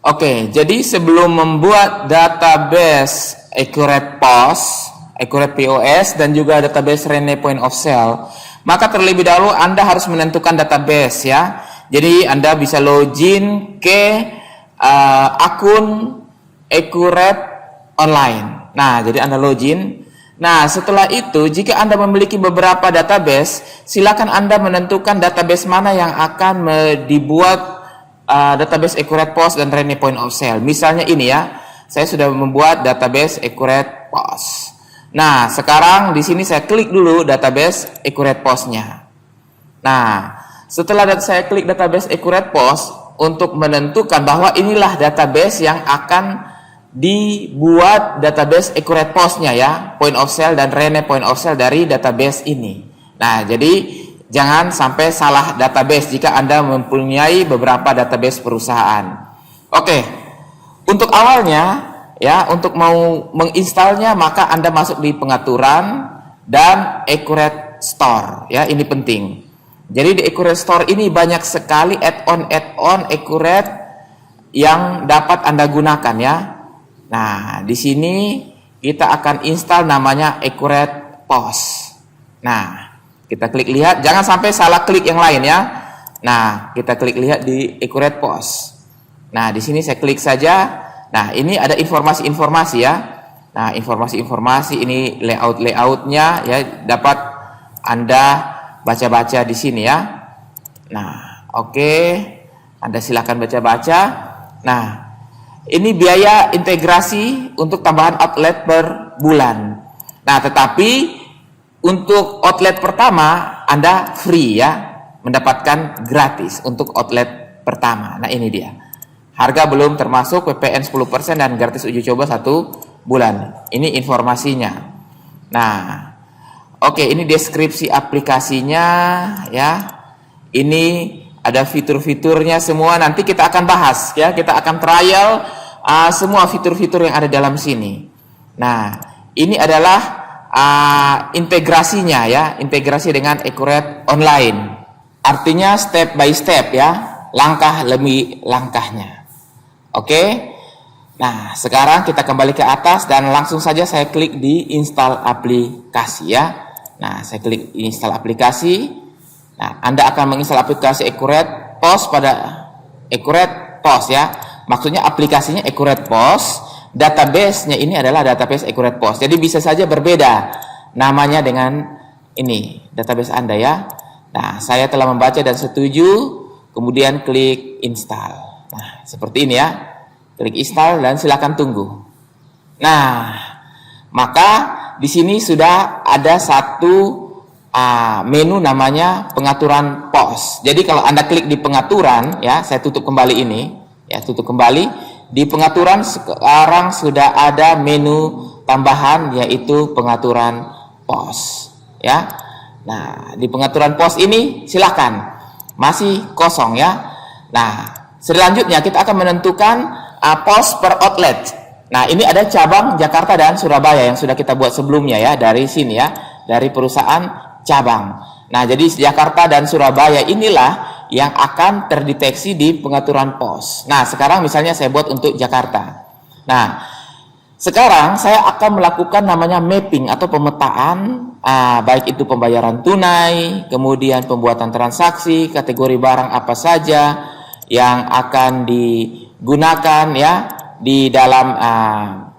Oke, jadi sebelum membuat database Accurate POS, Accurate POS dan juga database Rene Point of Sale, maka terlebih dahulu Anda harus menentukan database ya. Jadi Anda bisa login ke akun Accurate online. Nah, jadi Anda login. Nah, setelah itu jika Anda memiliki beberapa database, silakan Anda menentukan database mana yang akan dibuat database Accurate POS dan Rene Point of Sale. Misalnya ini ya, saya sudah membuat database Accurate POS. Nah, sekarang di sini saya klik dulu database Accurate POS-nya. Nah, setelah saya klik database Accurate POS untuk menentukan bahwa inilah database yang akan dibuat database Accurate POS-nya ya, Point of Sale dan Rene Point of Sale dari database ini. Nah, jadi jangan sampai salah database jika Anda mempunyai beberapa database perusahaan. Oke, untuk awalnya ya, untuk mau menginstalnya maka Anda masuk di pengaturan dan Accurate Store ya, ini penting. Jadi di Accurate Store ini banyak sekali add-on Accurate yang dapat Anda gunakan ya. Nah, di sini kita akan install namanya Accurate POS. Nah, kita klik lihat, jangan sampai salah klik yang lain ya. Nah, kita klik lihat di Accurate POS. Nah, di sini saya klik saja. Nah, ini ada informasi-informasi ya. Nah, informasi-informasi ini layout-layoutnya ya, dapat Anda baca-baca di sini ya. Nah, oke. Anda silakan baca-baca. Nah, ini biaya integrasi untuk tambahan outlet per bulan. Nah, tetapi untuk outlet pertama Anda free ya, mendapatkan gratis untuk outlet pertama. Nah, ini dia. Harga belum termasuk PPN 10% dan gratis uji coba 1 bulan. Ini informasinya. Nah, oke, ini deskripsi aplikasinya ya. Ini ada fitur-fiturnya semua, nanti kita akan bahas ya. Kita akan trial semua fitur-fitur yang ada dalam sini. Nah, ini adalah integrasinya ya, integrasi dengan Accurate Online. Artinya step by step ya, langkah demi langkahnya. Oke. Nah, sekarang kita kembali ke atas dan langsung saja saya klik di install aplikasi ya. Nah, saya klik install aplikasi. Nah, Anda akan menginstal aplikasi Accurate POS pada Accurate POS ya. Maksudnya aplikasinya Accurate POS. Database-nya ini adalah database Accurate POS. Jadi bisa saja berbeda namanya dengan ini database Anda ya. Nah, saya telah membaca dan setuju, kemudian klik install. Nah, seperti ini ya. Klik install dan silakan tunggu. Nah, maka di sini sudah ada satu menu namanya pengaturan POS. Jadi kalau Anda klik di pengaturan ya, saya tutup kembali ini ya, tutup kembali. Di pengaturan sekarang sudah ada menu tambahan yaitu pengaturan POS ya. Nah, di pengaturan POS ini silakan masih kosong ya. Nah, selanjutnya kita akan menentukan POS per outlet. Nah, ini ada cabang Jakarta dan Surabaya yang sudah kita buat sebelumnya ya, dari sini ya, dari perusahaan cabang. Nah, jadi Jakarta dan Surabaya inilah yang akan terdeteksi di pengaturan POS. Nah, sekarang misalnya saya buat untuk Jakarta. Nah, sekarang saya akan melakukan namanya mapping atau pemetaan, baik itu pembayaran tunai, kemudian pembuatan transaksi, kategori barang apa saja yang akan digunakan ya di dalam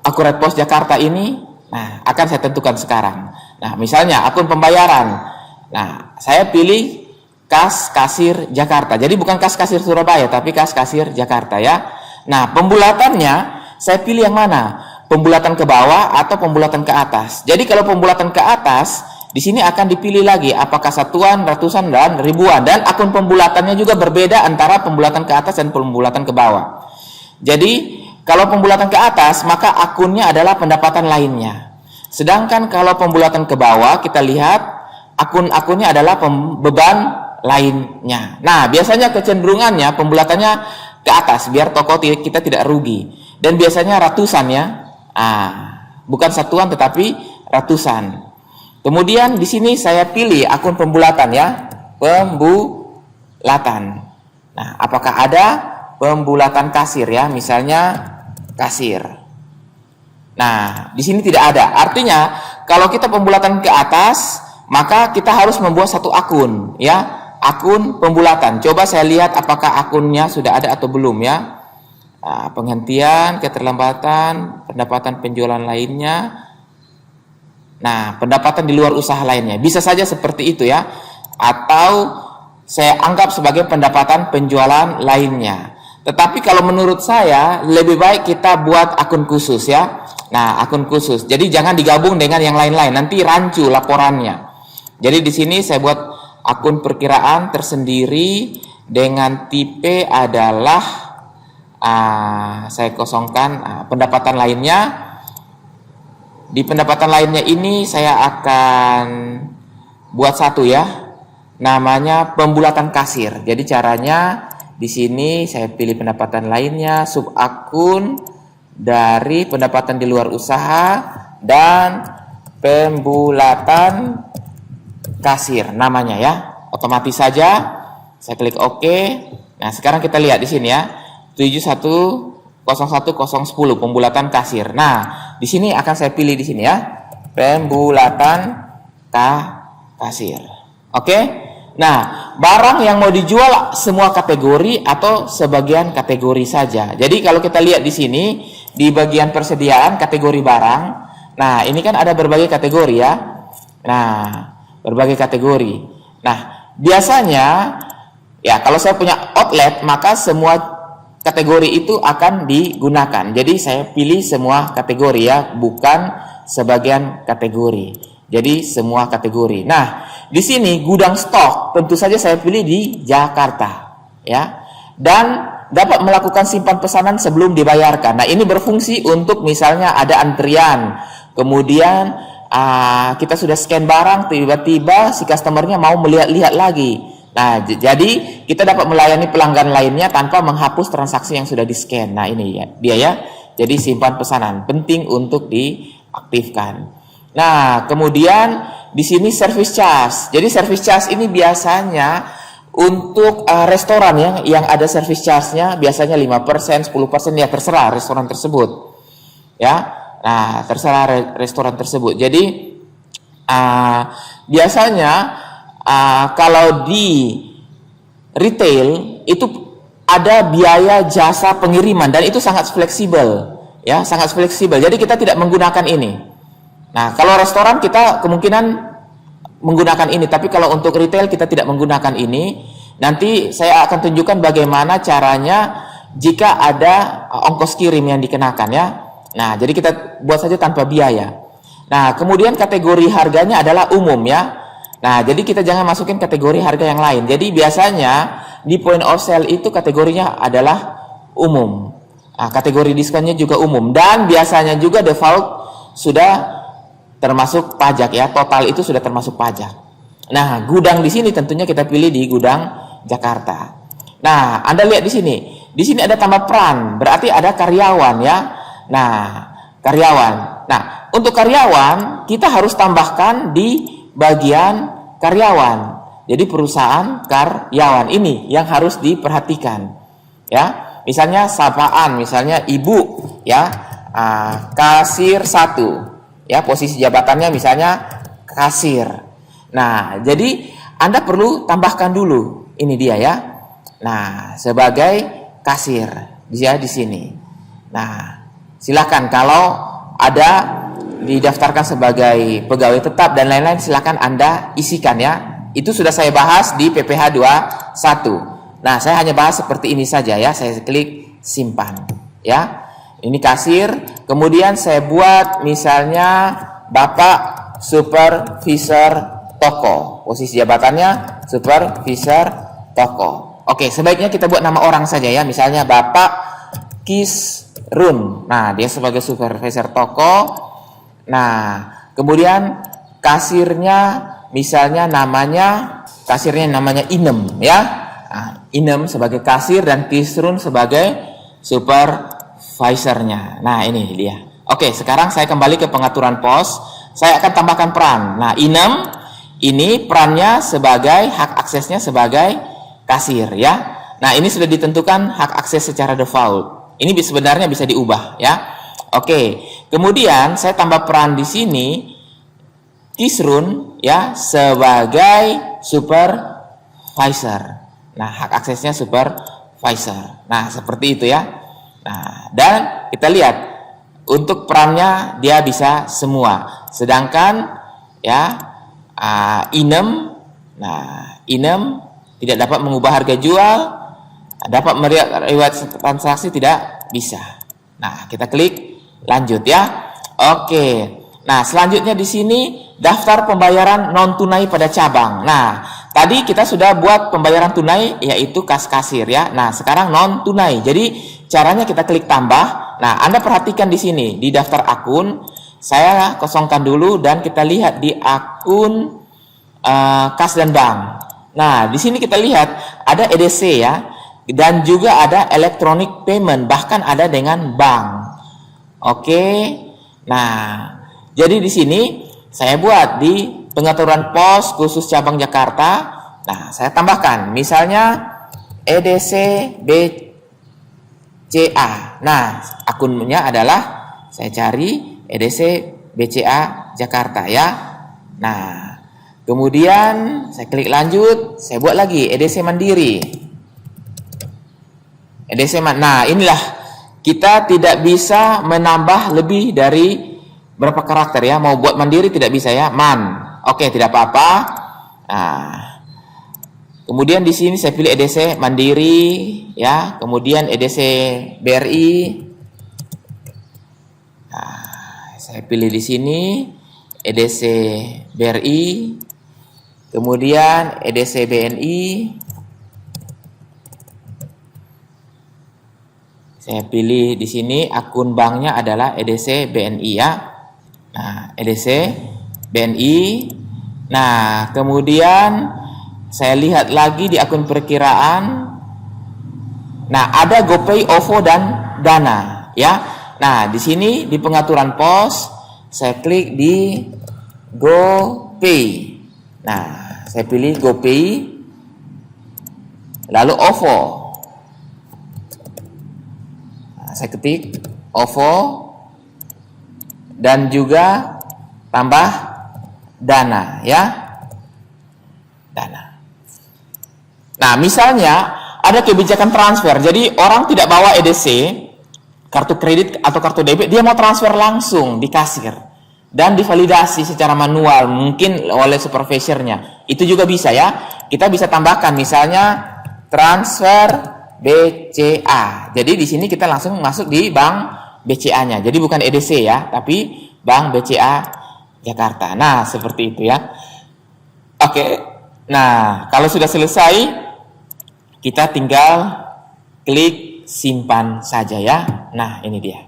Accurate POS Jakarta ini. Nah, akan saya tentukan sekarang. Nah, misalnya akun pembayaran. Nah, saya pilih kas kasir Jakarta. Jadi bukan kas kasir Surabaya, tapi kas kasir Jakarta ya. Nah, pembulatannya saya pilih yang mana? Pembulatan ke bawah atau pembulatan ke atas. Jadi kalau pembulatan ke atas, di sini akan dipilih lagi apakah satuan, ratusan, dan ribuan. Dan akun pembulatannya juga berbeda antara pembulatan ke atas dan pembulatan ke bawah. Jadi kalau pembulatan ke atas, maka akunnya adalah pendapatan lainnya. Sedangkan kalau pembulatan ke bawah, kita lihat akun-akunnya adalah beban lainnya. Nah, biasanya kecenderungannya pembulatannya ke atas biar toko kita tidak rugi. Dan biasanya ratusan ya. Bukan satuan tetapi ratusan. Kemudian di sini saya pilih akun pembulatan ya, pembulatan. Nah, apakah ada pembulatan kasir ya, misalnya kasir. Nah, di sini tidak ada. Artinya, kalau kita pembulatan ke atas, maka kita harus membuat satu akun ya, akun pembulatan. Coba saya lihat apakah akunnya sudah ada atau belum ya. Nah, penghentian, keterlambatan, pendapatan penjualan lainnya. Nah, pendapatan di luar usaha lainnya. Bisa saja seperti itu ya. Atau saya anggap sebagai pendapatan penjualan lainnya. Tetapi kalau menurut saya lebih baik kita buat akun khusus ya. Nah, akun khusus. Jadi jangan digabung dengan yang lain-lain. Nanti rancu laporannya. Jadi di sini saya buat akun perkiraan tersendiri dengan tipe adalah saya kosongkan pendapatan lainnya. Di pendapatan lainnya ini saya akan buat satu ya. Namanya pembulatan kasir. Jadi caranya di sini saya pilih pendapatan lainnya, sub akun dari pendapatan di luar usaha dan pembulatan kasir namanya ya. Otomatis saja saya klik OK. Nah, sekarang kita lihat di sini ya. 710110 pembulatan kasir. Nah, di sini akan saya pilih di sini ya. Pembulatan kasir. Oke? Nah, barang yang mau dijual semua kategori atau sebagian kategori saja. Jadi kalau kita lihat di sini di bagian persediaan kategori barang, nah ini kan ada berbagai kategori ya. Nah, berbagai kategori. Nah, biasanya ya kalau saya punya outlet maka semua kategori itu akan digunakan. Jadi saya pilih semua kategori ya, bukan sebagian kategori. Jadi semua kategori. Nah, di sini gudang stok tentu saja saya pilih di Jakarta, ya. Dan dapat melakukan simpan pesanan sebelum dibayarkan. Nah, ini berfungsi untuk misalnya ada antrian, kemudian kita sudah scan barang, tiba-tiba si customernya mau melihat-lihat lagi. Nah, jadi kita dapat melayani pelanggan lainnya tanpa menghapus transaksi yang sudah di-scan. Nah, ini ya, dia ya. Jadi simpan pesanan penting untuk diaktifkan. Nah, kemudian di sini service charge. Jadi service charge ini biasanya untuk restoran yang ada service charge-nya biasanya 5%, 10% ya terserah restoran tersebut. Ya. Nah, terserah restoran tersebut. Jadi biasanya kalau di retail itu ada biaya jasa pengiriman dan itu sangat fleksibel, ya, sangat fleksibel. Jadi kita tidak menggunakan ini. Nah, kalau restoran kita kemungkinan menggunakan ini, tapi kalau untuk retail kita tidak menggunakan ini. Nanti saya akan tunjukkan bagaimana caranya jika ada ongkos kirim yang dikenakan ya. Nah, jadi kita buat saja tanpa biaya. Nah, kemudian kategori harganya adalah umum ya. Nah, jadi kita jangan masukin kategori harga yang lain. Jadi biasanya di point of sale itu kategorinya adalah umum. Nah, kategori diskonnya juga umum dan biasanya juga default sudah termasuk pajak ya, total itu sudah termasuk pajak. Nah, gudang di sini tentunya kita pilih di gudang Jakarta. Nah, Anda lihat di sini ada tambah peran, berarti ada karyawan ya. Nah, karyawan. Nah, untuk karyawan kita harus tambahkan di bagian karyawan. Jadi perusahaan karyawan ini yang harus diperhatikan. Ya, misalnya sapaan, misalnya ibu ya, kasir 1. Ya, posisi jabatannya misalnya kasir. Nah, jadi Anda perlu tambahkan dulu. Ini dia ya. Nah, sebagai kasir dia di sini. Nah, silakan kalau ada didaftarkan sebagai pegawai tetap dan lain-lain silakan Anda isikan ya. Itu sudah saya bahas di PPh 21. Nah, saya hanya bahas seperti ini saja ya. Saya klik simpan ya. Ini kasir, kemudian saya buat misalnya Bapak Supervisor Toko. Posisi jabatannya Supervisor Toko. Oke, sebaiknya kita buat nama orang saja ya. Misalnya Bapak Kisrun. Nah, dia sebagai Supervisor Toko. Nah, kemudian kasirnya misalnya kasirnya namanya Inem ya. Nah, Inem sebagai kasir dan Kisrun sebagai supervisornya. Nah, ini dia. Oke, sekarang saya kembali ke pengaturan pos. Saya akan tambahkan peran. Nah, Inem ini perannya sebagai hak aksesnya sebagai kasir ya. Nah, ini sudah ditentukan hak akses secara default. Ini sebenarnya bisa diubah ya. Oke. Kemudian saya tambah peran di sini Kisrun ya sebagai supervisor. Nah, hak aksesnya supervisor. Nah, seperti itu ya. Nah, dan kita lihat untuk perannya dia bisa semua. Sedangkan ya inem, nah inem tidak dapat mengubah harga jual, dapat melihat riwayat transaksi tidak bisa. Nah, kita klik lanjut ya. Oke. Nah, selanjutnya di sini daftar pembayaran non tunai pada cabang. Nah, tadi kita sudah buat pembayaran tunai yaitu kas kasir ya. Nah, sekarang non tunai. Jadi caranya kita klik tambah. Nah, Anda perhatikan di sini di daftar akun, saya kosongkan dulu dan kita lihat di akun kas dan bank. Nah, di sini kita lihat ada EDC ya, dan juga ada electronic payment, bahkan ada dengan bank. Oke. Nah, jadi di sini saya buat di pengaturan pos khusus cabang Jakarta. Nah, saya tambahkan misalnya EDC BCA. Nah, akunnya adalah saya cari EDC BCA Jakarta ya. Nah, kemudian saya klik lanjut, saya buat lagi EDC Mandiri. Nah, inilah kita tidak bisa menambah lebih dari berapa karakter ya. Mau buat mandiri tidak bisa ya, Oke, tidak apa-apa. Nah, kemudian di sini saya pilih EDC Mandiri ya, kemudian EDC BRI. Nah, saya pilih di sini EDC BRI, kemudian EDC BNI. Saya pilih di sini akun banknya adalah EDC BNI ya. Nah, EDC BNI. Nah, kemudian saya lihat lagi di akun perkiraan. Nah, ada GoPay, OVO dan Dana ya. Nah, di sini di pengaturan pos saya klik di GoPay. Nah, saya pilih GoPay lalu OVO. Saya ketik OVO dan juga tambah Dana ya. Dana. Nah, misalnya ada kebijakan transfer. Jadi orang tidak bawa EDC, kartu kredit atau kartu debit, dia mau transfer langsung di kasir dan divalidasi secara manual mungkin oleh supervisornya. Itu juga bisa ya. Kita bisa tambahkan misalnya transfer BCA. Jadi di sini kita langsung masuk di bank BCA-nya. Jadi bukan EDC ya, tapi bank BCA Jakarta. Nah, seperti itu ya. Oke. Nah, kalau sudah selesai, kita tinggal klik simpan saja ya. Nah, ini dia.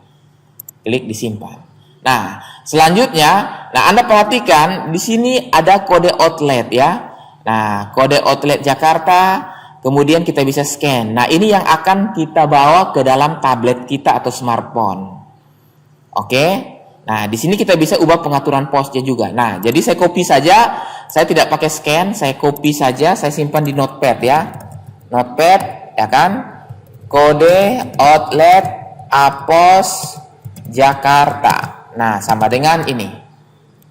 Klik disimpan. Nah, selanjutnya, Anda perhatikan di sini ada kode outlet ya. Nah, kode outlet Jakarta. Kemudian kita bisa scan. Nah, ini yang akan kita bawa ke dalam tablet kita atau smartphone. Oke. Nah, di sini kita bisa ubah pengaturan posnya juga. Nah, jadi saya copy saja. Saya tidak pakai scan, saya copy saja, saya simpan di notepad ya. Notepad, ya kan? Kode outlet Apos Jakarta. Nah, sama dengan ini.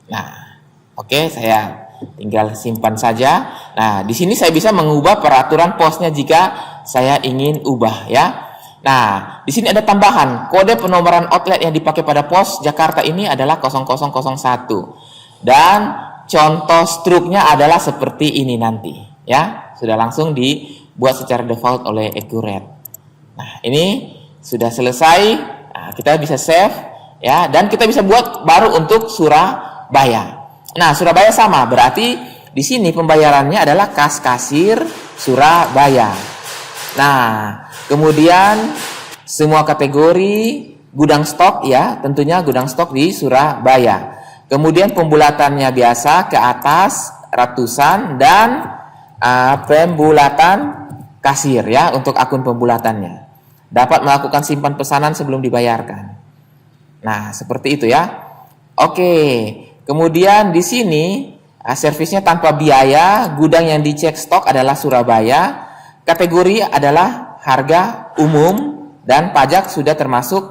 Nah, oke, saya tinggal simpan saja. Nah, di sini saya bisa mengubah peraturan posnya jika saya ingin ubah ya. Nah, di sini ada tambahan. Kode penomoran outlet yang dipakai pada pos Jakarta ini adalah 0001. Dan contoh struknya adalah seperti ini nanti ya. Sudah langsung dibuat secara default oleh Accurate. Nah, ini sudah selesai. Nah, kita bisa save ya, dan kita bisa buat baru untuk Surabaya. Nah, Surabaya sama, berarti di sini pembayarannya adalah kas kasir Surabaya. Nah, kemudian semua kategori gudang stok ya, tentunya gudang stok di Surabaya. Kemudian pembulatannya biasa ke atas ratusan dan pembulatan kasir ya untuk akun pembulatannya. Dapat melakukan simpan pesanan sebelum dibayarkan. Nah, seperti itu ya. Oke. Kemudian di sini servisnya tanpa biaya, gudang yang dicek stok adalah Surabaya. kategori adalah harga umum dan pajak sudah termasuk,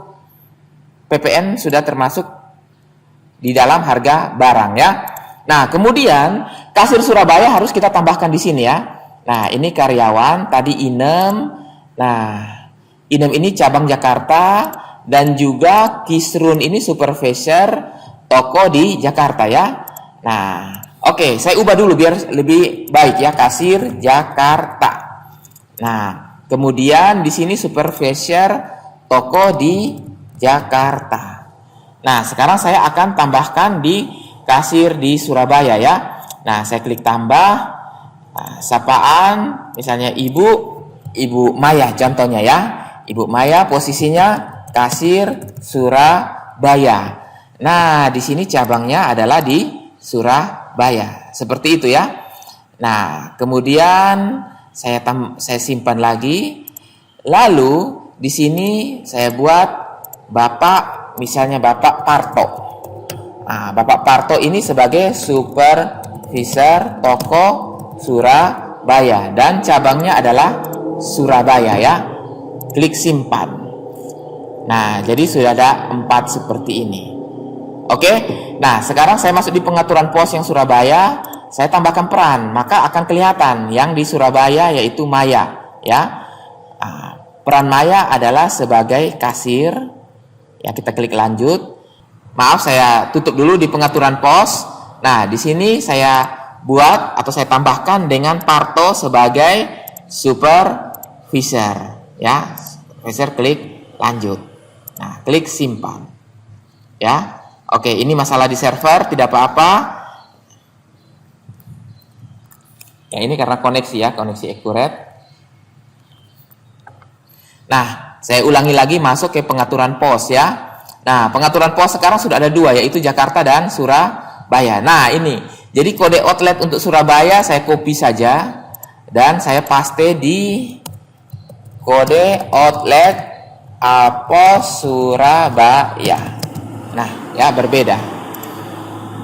PPN sudah termasuk di dalam harga barang ya. Nah, kemudian kasir Surabaya harus kita tambahkan di sini ya. Nah, ini karyawan, tadi Inem. Nah, Inem ini cabang Jakarta dan juga Kisrun ini supervisor toko di Jakarta ya. Nah, oke, saya ubah dulu biar lebih baik ya, kasir Jakarta. Nah, kemudian di sini supervisor toko di Jakarta. Nah, sekarang saya akan tambahkan di kasir di Surabaya ya. Nah, saya klik tambah. Nah, sapaan, misalnya Ibu Maya contohnya ya. Ibu Maya posisinya kasir Surabaya. Nah, di sini cabangnya adalah di Surabaya. Seperti itu ya. Nah, kemudian saya simpan lagi. Lalu di sini saya buat Bapak, misalnya Bapak Parto. Nah, Bapak Parto ini sebagai supervisor toko Surabaya dan cabangnya adalah Surabaya ya. Klik simpan. Nah, jadi sudah ada 4 seperti ini. Oke. Nah, sekarang saya masuk di pengaturan pos yang Surabaya. Saya tambahkan peran, maka akan kelihatan yang di Surabaya yaitu Maya ya. Nah, peran Maya adalah sebagai kasir. Ya, kita klik lanjut. Maaf, saya tutup dulu di pengaturan pos. Nah, di sini saya buat atau saya tambahkan dengan Parto sebagai supervisor ya. Supervisor, klik lanjut. Nah, klik simpan. Ya. Oke, ini masalah di server, tidak apa-apa. Ya, ini karena koneksi ya, koneksi accurate. Nah, saya ulangi lagi masuk ke pengaturan pos ya. Nah, pengaturan pos sekarang sudah ada 2, yaitu Jakarta dan Surabaya. Nah, ini. Jadi kode outlet untuk Surabaya saya copy saja dan saya paste di kode outlet pos Surabaya. Nah, ya berbeda.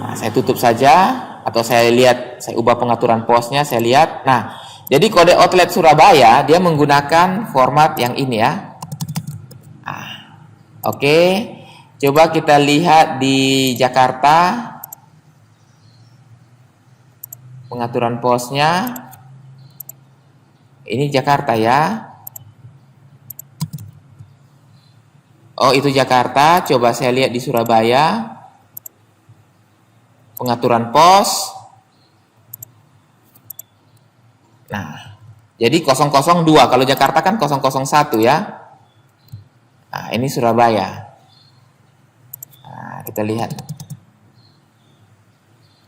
Nah, saya tutup saja. Atau saya lihat, saya ubah pengaturan posnya, saya lihat. Nah, jadi kode outlet Surabaya dia menggunakan format yang ini ya. Nah, oke. Coba kita lihat di Jakarta. Pengaturan posnya. Ini Jakarta ya. Oh, itu Jakarta. Coba saya lihat di Surabaya. Pengaturan pos. Nah, jadi 002. Kalau Jakarta kan 001 ya. Nah, ini Surabaya. Nah, kita lihat.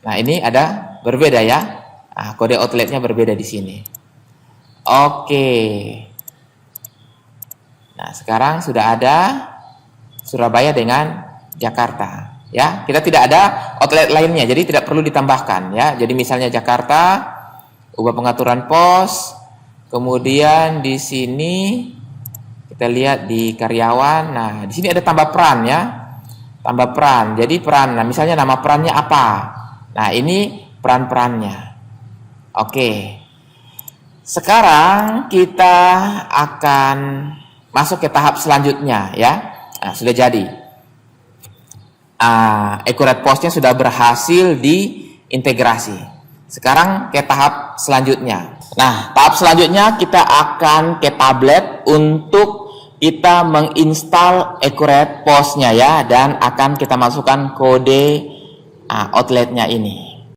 Nah, ini ada berbeda ya. Nah, kode outletnya berbeda di sini. Oke. Nah, sekarang sudah ada Surabaya dengan Jakarta. Ya, kita tidak ada outlet lainnya, jadi tidak perlu ditambahkan ya. Jadi misalnya Jakarta, ubah pengaturan pos, kemudian di sini kita lihat di karyawan. Nah, di sini ada tambah peran ya, tambah peran. Jadi peran, nah misalnya nama perannya apa? Nah, ini peran-perannya. Oke. Sekarang kita akan masuk ke tahap selanjutnya ya. Nah, sudah jadi. Accurate postnya sudah berhasil diintegrasi. Sekarang ke tahap selanjutnya. Nah, tahap selanjutnya kita akan ke tablet untuk kita menginstal accurate postnya ya, dan akan kita masukkan kode outletnya ini.